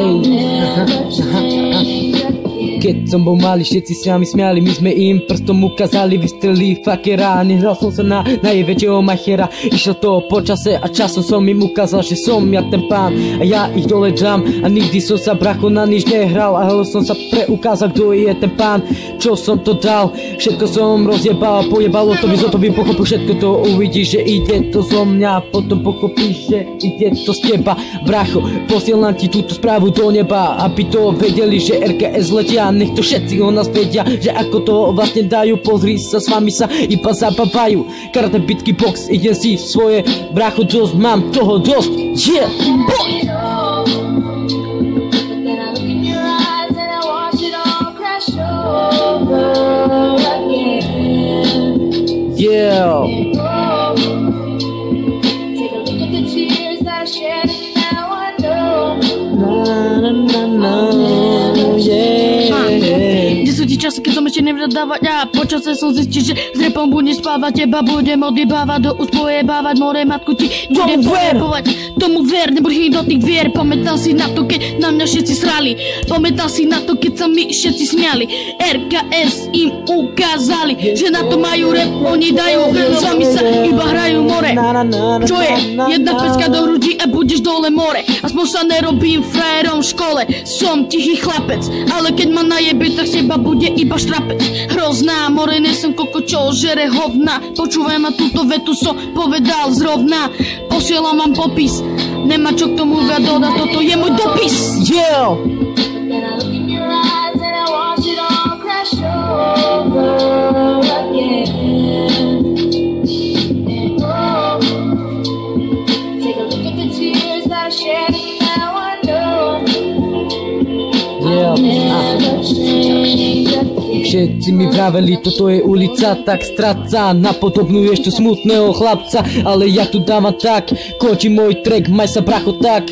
ej. Keď som bol malý, všetci s nami smiali, my sme im prstom ukázali, vystrelili fakera. Nehral som sa na najväčšieho machera. Išlo to po čase a časom som im ukázal, že som ja ten pán a ja ich dole džam. A nikdy som sa bracho na nič nehral a som sa preukázal, kto je ten pán, čo som to dal. Všetko som rozjebal, pojebalo to by, to by pochopil, všetko to uvidíš, že ide to zo mňa, potom pochopíš, že ide to z teba. Bracho, posielam ti túto správu do neba, aby to vedeli, že RKS letia. Nech to všetci o nás vedia, že ako to vlastne dajú. Pozri sa, s vami sa iba zabávajú. Karate, bitky, box, ide si svoje. Bracho, dosť, mám toho dosť. Yeah, boy! Yeah. Čas, keď som ešte nevedel dávať a počase som zistil, že s repom budeš spávať, teba budem odjebávať, do úst pojebávať, more matku ti budem pojepovať. Tomu ver, nebrhý do tých dvier, pamätám si na to, keď na mňa všetci srali, pamätám si na to, keď sa mi všetci smiali. RKS im ukázali, že na to majú rep, oni dajú, s vami sa iba hrajú more. Čo je? Jedna pecka do hrudi a budeš dole more. Aspoň sa nerobím frajerom v škole, som tichý chlapec, ale keď ma najebe, tak seba bude iba štrapec. Hrozná, more nesem koko, čo žere hovna. Počúvaj ma túto vetu, som povedal zrovna. Posielam vám popis, nemá čo k tomu viac dodať, toto je môj dopis. Yeah! Všetci mi vraveli, toto je ulica, tak stráca, napodobňuješ tu smutného chlapca, ale ja tu dávam tak, končí môj track, maj sa bracho tak.